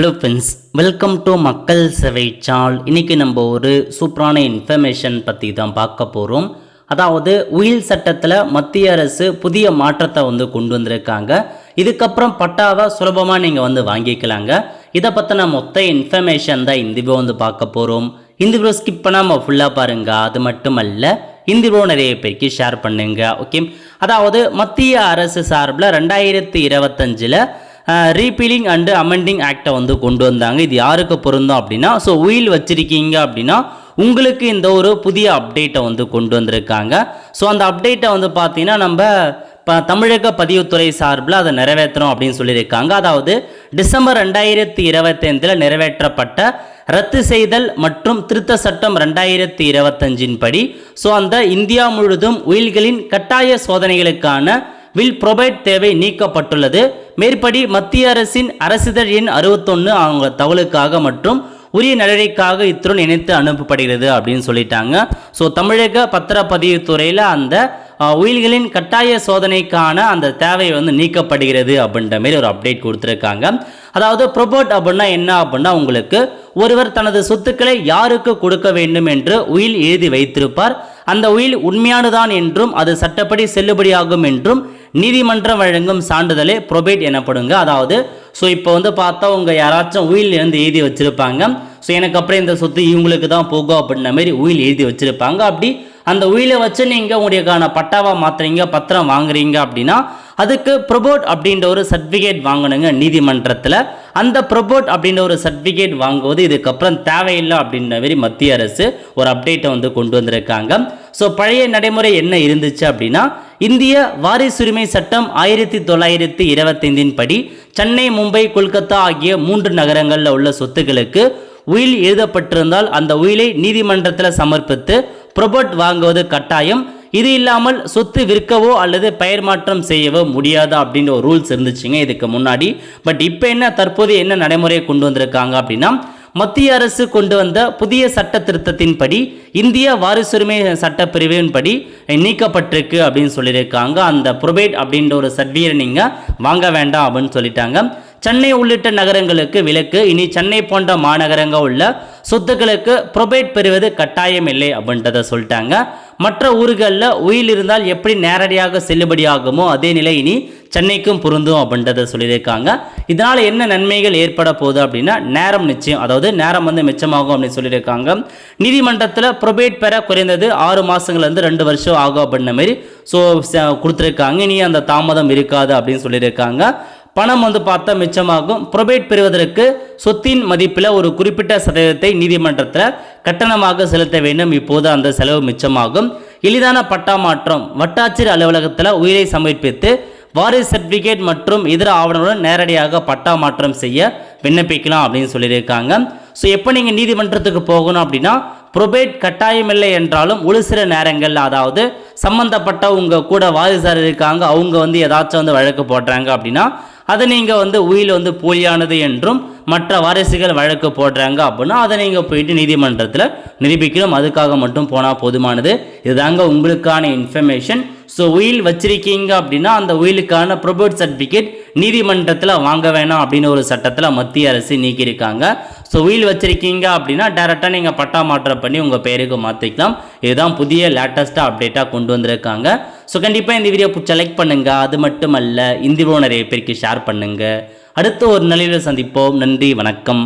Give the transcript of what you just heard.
Hello friends, welcome to மக்கள் சேவை சால். இன்றைக்கி நம்ம ஒரு சூப்பரான இன்ஃபர்மேஷன் பற்றி தான் பார்க்க போகிறோம். அதாவது உயில் சட்டத்தில் மத்திய அரசு புதிய மாற்றத்தை கொண்டு வந்திருக்காங்க. இதுக்கப்புறம் பட்டாவை சுலபமாக நீங்கள் வாங்கிக்கலாங்க. இதை பற்றின மொத்த இன்ஃபர்மேஷன் தான் இந்த வீடியோ பார்க்க போகிறோம். இந்த வீடியோ ஸ்கிப் பண்ணாமல் ஃபுல்லாக பாருங்கள். அது மட்டுமல்ல, இந்த வீடியோ நிறைய பேருக்கு ஷேர் பண்ணுங்க. ஓகே, அதாவது மத்திய அரசு சார்பில் 2025 ரீபீலிங் அண்டு அமெண்டிங் ஆக்டை கொண்டு வந்தாங்க. இது யாருக்கு பொருந்தும் அப்படின்னா, ஸோ உயில் வச்சிருக்கீங்க அப்படின்னா உங்களுக்கு இந்த ஒரு புதிய அப்டேட்டை கொண்டு வந்திருக்காங்க. ஸோ அந்த அப்டேட்டை பார்த்தீங்கன்னா நம்ம தமிழக பதிவுத்துறை சார்பில் அதை நிறைவேற்றணும் அப்படின்னு சொல்லியிருக்காங்க. அதாவது டிசம்பர் 2025 நிறைவேற்றப்பட்ட ரத்து செய்தல் மற்றும் திருத்த சட்டம் 2025 படி ஸோ அந்த இந்தியா முழுவதும் உயில்களின் கட்டாய சோதனைகளுக்கான வில் ப்ரொவைட் தேவை நீக்கப்பட்டுள்ளது. மேற்படி மத்திய அரசின் அரசிதழ் எண் 61 அவங்க தகவலுக்காக மற்றும் உரிய நடவடிக்கைக்காக இத்துடன் இணைத்து அனுப்பப்படுகிறது அப்படின்னு சொல்லிட்டாங்க. ஸோ தமிழக பத்திரப்பதிவுத்துறையில் அந்த உயில்களின் கட்டாய சோதனைக்கான அந்த தேவை நீக்கப்படுகிறது அப்படின்ற மாதிரி ஒரு அப்டேட் கொடுத்துருக்காங்க. அதாவது ப்ரொபோட் அப்படின்னா என்ன அப்படின்னா, உங்களுக்கு ஒருவர் தனது சொத்துக்களை யாருக்கு கொடுக்க வேண்டும் என்று உயில் எழுதி வைத்திருப்பார். அந்த உயில் உண்மையானதான் என்றும் அது சட்டப்படி செல்லுபடியாகும் என்றும் நீதிமன்றம் வழங்கும் சான்றிதழே ப்ரொபேட் எனப்படுங்க. அதாவது ஸோ இப்போ பார்த்தா உங்கள் யாராச்சும் உயில் எழுதி வச்சுருப்பாங்க. ஸோ எனக்கு அப்புறம் இந்த சொத்து இவங்களுக்கு தான் போகும் அப்படின்ற மாதிரி உயில் எழுதி வச்சுருப்பாங்க. அப்படி அந்த உயிலை வச்சு நீங்கள் உங்களுக்கான பட்டாவா மாற்றுறீங்க, பத்திரம் வாங்குறீங்க அப்படின்னா அதுக்கு ப்ரொபோட் அப்படின்ற ஒரு சர்டிஃபிகேட் வாங்கணுங்க நீதிமன்றத்தில். அந்த ப்ரொபோட் அப்படின்ற ஒரு சர்டிஃபிகேட் வாங்குவது இதுக்கப்புறம் தேவையில்லை அப்படின்ற மாதிரி மத்திய அரசு ஒரு அப்டேட்டை கொண்டு வந்திருக்காங்க. ஸோ பழைய நடைமுறை என்ன இருந்துச்சு அப்படின்னா, இந்திய வாரிசுரிமை சட்டம் 1925 படி சென்னை, மும்பை, கொல்கத்தா ஆகிய 3 நகரங்களில் உள்ள சொத்துக்களுக்கு உயில் எழுதப்பட்டிருந்தால் அந்த உயிலை நீதிமன்றத்தில் சமர்ப்பித்து ப்ரொபோட் வாங்குவது கட்டாயம். இது இல்லாமல் சொத்து விற்கவோ அல்லது பெயர் மாற்றம் செய்யவோ முடியாது அப்படின்ற ஒரு ரூல்ஸ் இருந்துச்சுங்க இதுக்கு முன்னாடி. பட் இப்போ என்ன தற்போது என்ன நடைமுறையை கொண்டு வந்திருக்காங்க அப்படின்னா, மத்திய அரசு கொண்டு வந்த புதிய சட்ட திருத்தத்தின்படி இந்திய வாரிசுரிமை சட்ட பிரிவின்படி நீக்கப்பட்டிருக்கு அப்படின்னு சொல்லியிருக்காங்க. அந்த ப்ரொபேட் அப்படின்ற ஒரு சர்டிஃபிகேட் நீங்கள் வாங்க வேண்டாம் அப்படின்னு சொல்லிட்டாங்க. சென்னை உள்ளிட்ட நகரங்களுக்கு விலக்கு. இனி சென்னை போன்ற மாநகரங்கள் உள்ள சொத்துக்களுக்கு ப்ரொபேட் பெறுவது கட்டாயம் இல்லை அப்படின்றத சொல்லிட்டாங்க. மற்ற ஊர்களில் உயில் இருந்தால் எப்படி நேரடியாக செல்லுபடியாகுமோ அதே நிலை இனி சென்னைக்கும் பொருந்தும் அப்படின்றத சொல்லியிருக்காங்க. இதனால் என்ன நன்மைகள் ஏற்பட போகுது அப்படின்னா, நேரம் நிச்சயம், அதாவது நேரம் மிச்சமாகும் அப்படின்னு சொல்லியிருக்காங்க. நீதிமன்றத்தில் ப்ரொபேட் பெற குறைந்தது 6 மாதங்கள்லேருந்து 2 வருஷம் ஆகும் அப்படின்ற மாதிரி ஸோ கொடுத்துருக்காங்க. இனி அந்த தாமதம் இருக்காது அப்படின்னு சொல்லியிருக்காங்க. பணம் பார்த்தா மிச்சமாகும். ப்ரொபேட் பெறுவதற்கு சொத்தின் மதிப்பில் ஒரு குறிப்பிட்ட சதவீதத்தை நீதிமன்றத்தில் கட்டணமாக செலுத்த வேண்டும். இப்போது அந்த செலவு மிச்சமாகும். எளிதான பட்டா மாற்றம். வட்டாட்சியர் அலுவலகத்தில் உயிரை சமர்ப்பித்து வாரிசு சர்டிஃபிகேட் மற்றும் இதர ஆவணங்களுடன் நேரடியாக பட்டா மாற்றம் செய்ய விண்ணப்பிக்கலாம் அப்படின்னு சொல்லியிருக்காங்க. ஸோ எப்போ நீங்கள் நீதிமன்றத்துக்கு போகணும் அப்படின்னா, ப்ரொபேட் கட்டாயமில்லை என்றாலும் ஒரு சில நேரங்களில், அதாவது சம்மந்தப்பட்ட உங்கள் கூட வாரிசார் இருக்காங்க, அவங்க ஏதாச்சும் வழக்கு போடுறாங்க அப்படின்னா அதை நீங்கள் உயில் போலியானது என்றும் மற்ற வாரிசுகள் வழக்கு போடுறாங்க அப்படின்னா அதை நீங்கள் போயிட்டு நீதிமன்றத்தில் நிரூபிக்கணும். அதுக்காக மட்டும் போனால் போதுமானது. இதுதாங்க உங்களுக்கான இன்ஃபர்மேஷன். ஸோ உயில் வச்சிருக்கீங்க அப்படின்னா அந்த உயிலுக்கான ப்ரொபோட் சர்டிஃபிகேட் நீதிமன்றத்தில் வாங்க வேணாம் அப்படின்னு ஒரு சட்டத்தில் மத்திய அரசு நீக்கியிருக்காங்க. ஸோ உயில் வச்சிருக்கீங்க அப்படின்னா டைரெக்டாக நீங்கள் பட்டா மாற்றம் பண்ணி உங்கள் பெயருக்கு மாற்றிக்கலாம். இதுதான் புதிய லேட்டஸ்ட்டாக அப்டேட்டாக கொண்டு வந்திருக்காங்க. ஸோ கண்டிப்பாக இந்த வீடியோ பிடிச்ச லைக் பண்ணுங்கள். அது மட்டும் அல்ல, இந்த வீடியோ நிறைய பேருக்கு ஷேர் பண்ணுங்கள். அடுத்த ஒரு நிலையில் சந்திப்போம். நன்றி, வணக்கம்.